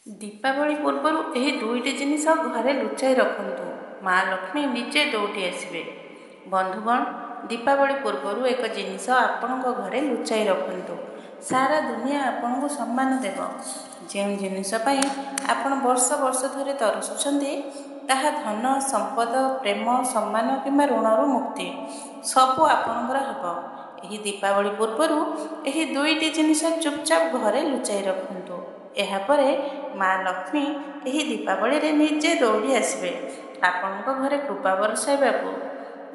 ଦୀପାବଳି ପୂର୍ବରୁ ଏହି ଦୁଇଟି ଜିନିଷ ଘରେ ଲୁଚାଇ ରଖନ୍ତୁ। ମା ଲକ୍ଷ୍ମୀ ନିଜେ ଦୌଡ଼ି ଆସିବେ। ବନ୍ଧୁଗଣ, ଦୀପାବଳି ପୂର୍ବରୁ ଏକ ଜିନିଷ ଆପଣଙ୍କ ଘରେ ଲୁଚାଇ ରଖନ୍ତୁ। ସାରା ଦୁନିଆ ଆପଣଙ୍କୁ ସମ୍ମାନ ଦେବ। ଯେଉଁ ଜିନିଷ ପାଇଁ ଆପଣ ବର୍ଷ ବର୍ଷ ଧରି ତରସୁଛନ୍ତି, ତାହା ଧନ, ସମ୍ପଦ, ପ୍ରେମ, ସମ୍ମାନ କିମ୍ବା ଋଣରୁ ମୁକ୍ତି ସବୁ ଆପଣଙ୍କର ହେବ। ଏହି ଦୀପାବଳି ପୂର୍ବରୁ ଏହି ଦୁଇଟି ଜିନିଷ ଚୁପଚାପ ଘରେ ଲୁଚାଇ ରଖନ୍ତୁ। ଏହାପରେ ମା ଲକ୍ଷ୍ମୀ ଏହି ଦୀପାବଳିରେ ନିଜେ ଦୌଡ଼ି ଆସିବେ ଆପଣଙ୍କ ଘରେ କୃପା ବର୍ଷାଇବାକୁ,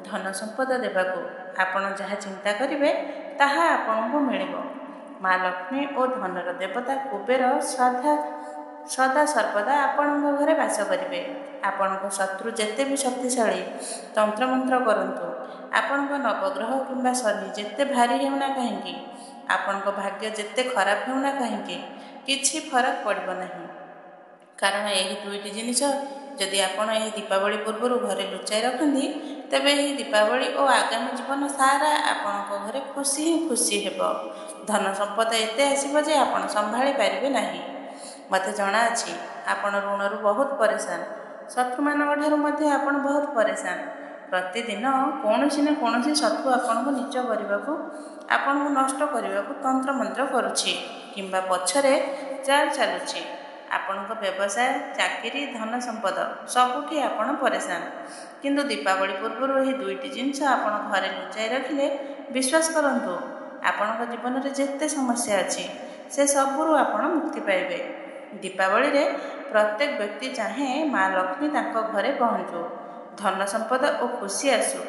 ଧନ ସମ୍ପଦ ଦେବାକୁ। ଆପଣ ଯାହା ଚିନ୍ତା କରିବେ ତାହା ଆପଣଙ୍କୁ ମିଳିବ। ମା ଲକ୍ଷ୍ମୀ ଓ ଧନର ଦେବତା କୁବେର ସଦା ସର୍ବଦା ଆପଣଙ୍କ ଘରେ ବାସ କରିବେ। ଆପଣଙ୍କ ଶତ୍ରୁ ଯେତେ ବି ଶକ୍ତିଶାଳୀ ତନ୍ତ୍ରମନ୍ତ୍ର କରନ୍ତୁ, ଆପଣଙ୍କ ନବଗ୍ରହ କିମ୍ବା ଶନି ଯେତେ ଭାରି ହେଉନା କାହିଁକି, ଆପଣଙ୍କ ଭାଗ୍ୟ ଯେତେ ଖରାପ ହେଉନା କାହିଁକି, କିଛି ଫରକ ପଡ଼ିବ ନାହିଁ। କାରଣ ଏହି ଦୁଇଟି ଜିନିଷ ଯଦି ଆପଣ ଏହି ଦୀପାବଳି ପୂର୍ବରୁ ଘରେ ଲୁଚାଇ ରଖନ୍ତି, ତେବେ ଏହି ଦୀପାବଳି ଓ ଆଗାମୀ ଜୀବନ ସାରା ଆପଣଙ୍କ ଘରେ ଖୁସି ହିଁ ଖୁସି ହେବ। ଧନ ସମ୍ପଦ ଏତେ ଆସିବ ଯେ ଆପଣ ସମ୍ଭାଳି ପାରିବେ ନାହିଁ। ମୋତେ ଜଣାଅଛି ଆପଣ ଋଣରୁ ବହୁତ ପରେଶାନ। ଶତ୍ରୁମାନଙ୍କ ଠାରୁ ମଧ୍ୟ ଆପଣ ବହୁତ ପରେଶାନ। ପ୍ରତିଦିନ କୌଣସି ନା କୌଣସି ଶତ୍ରୁ ଆପଣଙ୍କୁ ନୀଚ କରିବାକୁ, ଆପଣଙ୍କୁ ନଷ୍ଟ କରିବାକୁ ତନ୍ତ୍ରମନ୍ତ୍ର କରୁଛି କିମ୍ବା ପଛରେ ଚାଲ ଚାଲୁଛି। ଆପଣଙ୍କ ବ୍ୟବସାୟ, ଚାକିରି, ଧନ ସମ୍ପଦ ସବୁଠି ଆପଣ ପରେଶାନ। କିନ୍ତୁ ଦୀପାବଳି ପୂର୍ବରୁ ଏହି ଦୁଇଟି ଜିନିଷ ଆପଣ ଘରେ ଲୁଚାଇ ରଖିଲେ, ବିଶ୍ୱାସ କରନ୍ତୁ, ଆପଣଙ୍କ ଜୀବନରେ ଯେତେ ସମସ୍ୟା ଅଛି ସେ ସବୁରୁ ଆପଣ ମୁକ୍ତି ପାଇବେ। ଦୀପାବଳିରେ ପ୍ରତ୍ୟେକ ବ୍ୟକ୍ତି ଚାହେଁ ମା ଲକ୍ଷ୍ମୀ ତାଙ୍କ ଘରେ ପହଞ୍ଚୁ, ଧନ ସମ୍ପଦ ଓ ଖୁସି ଆସୁ।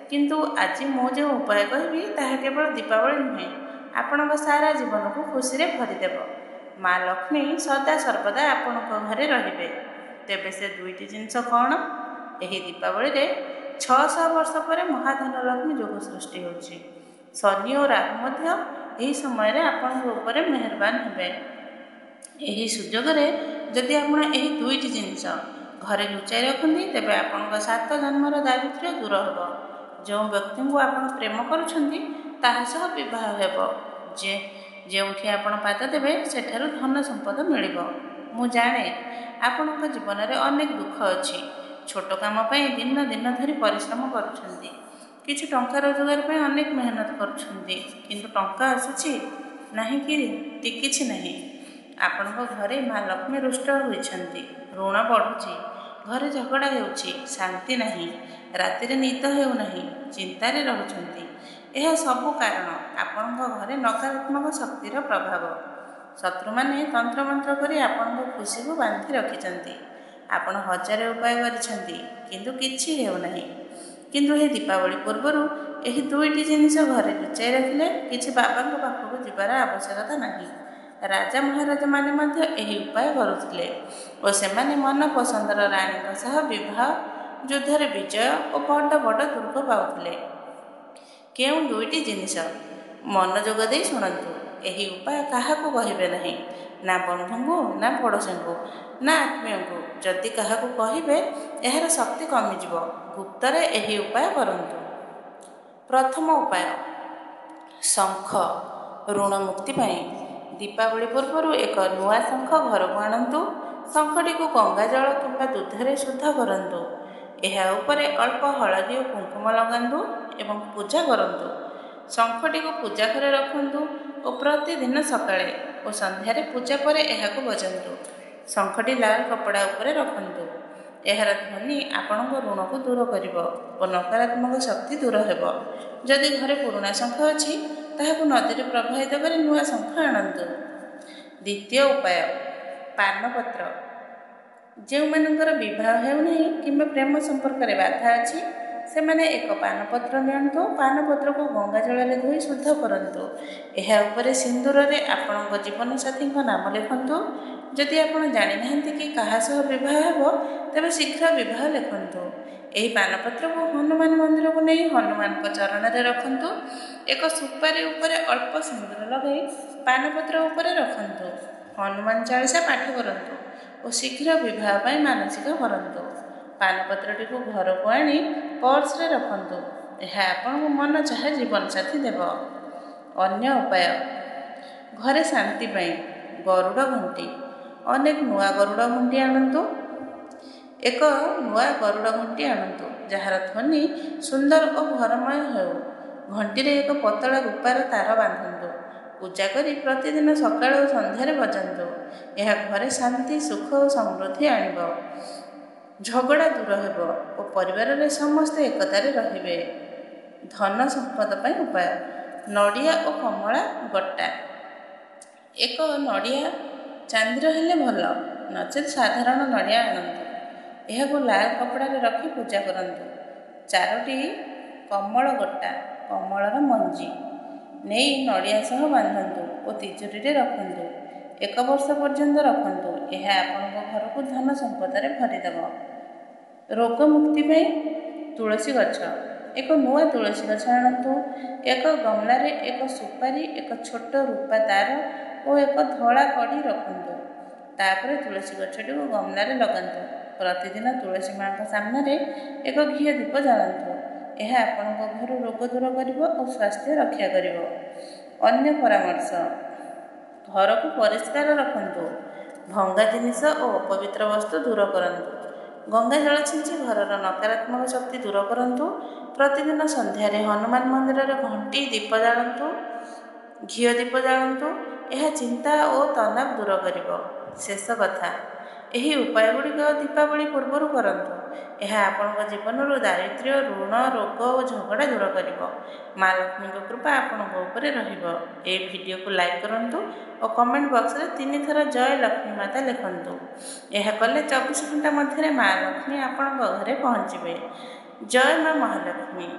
କିନ୍ତୁ ଆଜି ମୁଁ ଯେଉଁ ଉପାୟ କହିବି ତାହା କେବଳ ଦୀପାବଳି ନୁହେଁ, ଆପଣଙ୍କ ସାରା ଜୀବନକୁ ଖୁସିରେ ଭରିଦେବ। ମା ଲକ୍ଷ୍ମୀ ସଦା ସର୍ବଦା ଆପଣଙ୍କ ଘରେ ରହିବେ। ତେବେ ସେ ଦୁଇଟି ଜିନିଷ କ'ଣ? ଏହି ଦୀପାବଳିରେ 600 ବର୍ଷ ପରେ ମହାଧନଲକ୍ଷ୍ମୀ ଯୋଗ ସୃଷ୍ଟି ହେଉଛି। ଶନି ଓ ରାହୁ ମଧ୍ୟ ଏହି ସମୟରେ ଆପଣଙ୍କ ଉପରେ ମେହେରବାନ ହେବେ। ଏହି ସୁଯୋଗରେ ଯଦି ଆପଣ ଏହି ଦୁଇଟି ଜିନିଷ ଘରେ ଲୁଚାଇ ରଖନ୍ତି, ତେବେ ଆପଣଙ୍କ 7 ଜନ୍ମର ଦାରିଦ୍ର୍ୟ ଦୂର ହେବ। ଯେଉଁ ବ୍ୟକ୍ତିଙ୍କୁ ଆପଣ ପ୍ରେମ କରୁଛନ୍ତି ତାହା ସହ ବିବାହ ହେବ। ଯେଉଁଠି ଆପଣ ପାଦ ଦେବେ ସେଠାରୁ ଧନ ସମ୍ପଦ ମିଳିବ। ମୁଁ ଜାଣେ ଆପଣଙ୍କ ଜୀବନରେ ଅନେକ ଦୁଃଖ ଅଛି। ଛୋଟ କାମ ପାଇଁ ଦିନ ଦିନ ଧରି ପରିଶ୍ରମ କରୁଛନ୍ତି। କିଛି ଟଙ୍କା ରୋଜଗାର ପାଇଁ ଅନେକ ମେହନତ କରୁଛନ୍ତି, କିନ୍ତୁ ଟଙ୍କା ଆସୁଛି ନାହିଁ କି କିଛି ନାହିଁ। ଆପଣଙ୍କ ଘରେ ମା ଲକ୍ଷ୍ମୀ ରୁଷ୍ଟ ହୋଇଛନ୍ତି। ଋଣ ବଢ଼ୁଛି, ଘରେ ଝଗଡ଼ା ହେଉଛି, ଶାନ୍ତି ନାହିଁ, ରାତିରେ ନିଦ ହେଉନାହିଁ, ଚିନ୍ତାରେ ରହୁଛନ୍ତି। ଏହା ସବୁ କାରଣ ଆପଣଙ୍କ ଘରେ ନକାରାତ୍ମକ ଶକ୍ତିର ପ୍ରଭାବ। ଶତ୍ରୁମାନେ ତନ୍ତ୍ରମନ୍ତ୍ର କରି ଆପଣଙ୍କ ଖୁସିକୁ ବାନ୍ଧି ରଖିଛନ୍ତି। ଆପଣ ହଜାରେ ଉପାୟ କରିଛନ୍ତି, କିନ୍ତୁ କିଛି ହେଉନାହିଁ। କିନ୍ତୁ ଏହି ଦୀପାବଳି ପୂର୍ବରୁ ଏହି ଦୁଇଟି ଜିନିଷ ଘରେ ଲୁଚାଇ ରଖିଲେ କିଛି ବାବାଙ୍କ ପାଖକୁ ଯିବାର ଆବଶ୍ୟକତା ନାହିଁ। ରାଜା ମହାରାଜାମାନେ ମଧ୍ୟ ଏହି ଉପାୟ କରୁଥିଲେ ଓ ସେମାନେ ମନ ପସନ୍ଦର ରାଣୀଙ୍କ ସହ ବିବାହ, ଯୁଦ୍ଧରେ ବିଜୟ ଓ ବଡ଼ ବଡ଼ ଦୁର୍ଗ ପାଉଥିଲେ। କେଉଁ ଦୁଇଟି ଜିନିଷ? ମନୋଯୋଗ ଦେଇ ଶୁଣନ୍ତୁ। ଏହି ଉପାୟ କାହାକୁ କହିବେ ନାହିଁ, ନା ବନ୍ଧୁଙ୍କୁ, ନା ପଡ଼ୋଶୀଙ୍କୁ, ନା ଆତ୍ମୀୟଙ୍କୁ। ଯଦି କାହାକୁ କହିବେ ଏହାର ଶକ୍ତି କମିଯିବ। ଗୁପ୍ତରେ ଏହି ଉପାୟ କରନ୍ତୁ। ପ୍ରଥମ ଉପାୟ, ଶଙ୍ଖ। ଋଣ ମୁକ୍ତି ପାଇଁ ଦୀପାବଳି ପୂର୍ବରୁ ଏକ ନୂଆ ଶଙ୍ଖ ଘରକୁ ଆଣନ୍ତୁ। ଶଙ୍ଖଟିକୁ ଗଙ୍ଗାଜଳ କିମ୍ବା ଦୁଧରେ ଶୁଦ୍ଧ କରନ୍ତୁ। ଏହା ଉପରେ ଅଳ୍ପ ହଳଦୀ ଓ କୁଙ୍କୁମ ଲଗାନ୍ତୁ ଏବଂ ପୂଜା କରନ୍ତୁ। ଶଙ୍ଖଟିକୁ ପୂଜା ଘରେ ରଖନ୍ତୁ ଓ ପ୍ରତିଦିନ ସକାଳେ ଓ ସନ୍ଧ୍ୟାରେ ପୂଜା ପରେ ଏହାକୁ ବଜାନ୍ତୁ। ଶଙ୍ଖଟି ଲାଲ କପଡ଼ା ଉପରେ ରଖନ୍ତୁ। ଏହାର ଧ୍ୱନି ଆପଣଙ୍କ ଋଣକୁ ଦୂର କରିବ ଓ ନକାରାତ୍ମକ ଶକ୍ତି ଦୂର ହେବ। ଯଦି ଘରେ ପୁରୁଣା ଶଙ୍ଖ ଅଛି, ତାହାକୁ ନଦୀରେ ପ୍ରବାହିତ କରି ନୂଆ ଶଙ୍ଖ ଆଣନ୍ତୁ। ଦ୍ୱିତୀୟ ଉପାୟ, ପାନପତ୍ର। ଯେଉଁମାନଙ୍କର ବିବାହ ହେଉନାହିଁ କିମ୍ବା ପ୍ରେମ ସମ୍ପର୍କରେ ବାଧା ଅଛି, ସେମାନେ ଏକ ପାନପତ୍ର ନିଅନ୍ତୁ। ପାନପତ୍ରକୁ ଗଙ୍ଗାଜଳରେ ଧୋଇ ଶୁଦ୍ଧ କରନ୍ତୁ। ଏହା ଉପରେ ସିନ୍ଦୁରରେ ଆପଣଙ୍କ ଜୀବନସାଥୀଙ୍କ ନାମ ଲେଖନ୍ତୁ। ଯଦି ଆପଣ ଜାଣିନାହାନ୍ତି କି କାହା ସହ ବିବାହ ହେବ, ତେବେ ଶୀଘ୍ର ବିବାହ ଲେଖନ୍ତୁ। ଏହି ପାନପତ୍ରକୁ ହନୁମାନ ମନ୍ଦିରକୁ ନେଇ ହନୁମାନଙ୍କ ଚରଣରେ ରଖନ୍ତୁ। ଏକ ସୁପାରି ଉପରେ ଅଳ୍ପ ସିନ୍ଦୁର ଲଗାଇ ପାନପତ୍ର ଉପରେ ରଖନ୍ତୁ। ହନୁମାନ ଚାଳିଶା ପାଠ କରନ୍ତୁ ଓ ଶୀଘ୍ର ବିବାହ ପାଇଁ ମାନସିକ କରନ୍ତୁ। ପାନପତ୍ରଟିକୁ ଘରକୁ ଆଣି ପର୍ସରେ ରଖନ୍ତୁ। ଏହା ଆପଣଙ୍କୁ ମନ ଚାହା ଜୀବନସାଥୀ ଦେବ। ଅନ୍ୟ ଉପାୟ, ଘରେ ଶାନ୍ତି ପାଇଁ ଗରୁଡ଼ ଘଣ୍ଟି। ଅନେକ ନୂଆ ଗରୁଡ଼ ଘଣ୍ଟି ଆଣନ୍ତୁ। ଏକ ନୂଆ ଗରୁଡ଼ ଘଣ୍ଟି ଆଣନ୍ତୁ ଯାହାର ଧ୍ୱନି ସୁନ୍ଦର ଓ ଘରମୟ ହେଉ। ଘଣ୍ଟିରେ ଏକ ପତଳା ରୂପାର ତାର ବାନ୍ଧନ୍ତୁ। ପୂଜା କରି ପ୍ରତିଦିନ ସକାଳ ଓ ସନ୍ଧ୍ୟାରେ ବଜାନ୍ତୁ। ଏହା ଘରେ ଶାନ୍ତି, ସୁଖ ଓ ସମୃଦ୍ଧି ଆଣିବ। ଝଗଡ଼ା ଦୂର ହେବ ଓ ପରିବାରରେ ସମସ୍ତେ ଏକତାରେ ରହିବେ। ଧନ ସମ୍ପଦ ପାଇଁ ଉପାୟ। ନଡ଼ିଆ ଓ କମଳା ଗୋଟା। ଏକ ନଡ଼ିଆ ଚାନ୍ଦିର ହେଲେ ଭଲ, ନଚେତ୍ ସାଧାରଣ ନଡ଼ିଆ ଆଣନ୍ତୁ। ଏହାକୁ ଲାଲ କପଡ଼ାରେ ରଖି ପୂଜା କରନ୍ତୁ। 4ଟି କମଳ ଗୋଟା, କମଳର ମଞ୍ଜି ନେଇ ନଡ଼ିଆ ସହ ବାନ୍ଧନ୍ତୁ ଓ ତିଜୋରିରେ ରଖନ୍ତୁ। 1 ବର୍ଷ ପର୍ଯ୍ୟନ୍ତ ରଖନ୍ତୁ। ଏହା ଆପଣଙ୍କ ଘରକୁ ଧନ ସମ୍ପଦରେ ଭରିଦେବ। ରୋଗ ମୁକ୍ତି ପାଇଁ ତୁଳସୀ ଗଛ। ଏକ ନୂଆ ତୁଳସୀ ଗଛ ଆଣନ୍ତୁ। ଏକ ଗମଲାରେ ଏକ ସୁପାରି, ଏକ ଛୋଟ ରୂପା ତାର ଓ ଏକ ଧଳା କଡ଼ି ରଖନ୍ତୁ। ତାପରେ ତୁଳସୀ ଗଛଟିକୁ ଗମଲାରେ ଲଗାନ୍ତୁ। ପ୍ରତିଦିନ ତୁଳସୀ ମାଙ୍କ ସାମ୍ନାରେ ଏକ ଘିଅ ଦୀପ ଜାଳନ୍ତୁ। ଏହା ଆପଣଙ୍କ ଘରୁ ରୋଗ ଦୂର କରିବ ଓ ସ୍ୱାସ୍ଥ୍ୟ ରକ୍ଷା କରିବ। ଅନ୍ୟ ପରାମର୍ଶ। ଘରକୁ ପରିଷ୍କାର ରଖନ୍ତୁ। ଭଙ୍ଗା ଜିନିଷ ଓ ଅପବିତ୍ର ବସ୍ତୁ ଦୂର କରନ୍ତୁ। ଗଙ୍ଗା ଜଳ ଛିଞ୍ଚି ଘରର ନକାରାତ୍ମକ ଶକ୍ତି ଦୂର କରନ୍ତୁ। ପ୍ରତିଦିନ ସନ୍ଧ୍ୟାରେ ହନୁମାନ ମନ୍ଦିରରେ ଘଣ୍ଟି ଦୀପ ଜାଳନ୍ତୁ। ଘିଅ ଦୀପ ଜାଳନ୍ତୁ। ଏହା ଚିନ୍ତା ଓ ତନାବ ଦୂର କରିବ। ଶେଷ କଥା, ଏହି ଉପାୟ ଗୁଡ଼ିକ ଦୀପାବଳି ପୂର୍ବରୁ କରନ୍ତୁ। ଏହା ଆପଣଙ୍କ ଜୀବନରୁ ଦାରିଦ୍ର୍ୟ, ଋଣ, ରୋଗ ଓ ଝଗଡ଼ା ଦୂର କରିବ। ମା ଲକ୍ଷ୍ମୀଙ୍କ କୃପା ଆପଣଙ୍କ ଉପରେ ରହିବ। ଏହି ଭିଡ଼ିଓକୁ ଲାଇକ୍ କରନ୍ତୁ ଓ କମେଣ୍ଟ ବକ୍ସରେ 3 ଥର ଜୟ ଲକ୍ଷ୍ମୀ ମାତା ଲେଖନ୍ତୁ। ଏହା କଲେ 24 ଘଣ୍ଟା ମଧ୍ୟରେ ମା ଲକ୍ଷ୍ମୀ ଆପଣଙ୍କ ଘରେ ପହଞ୍ଚିବେ। ଜୟ ମା ମହାଲକ୍ଷ୍ମୀ।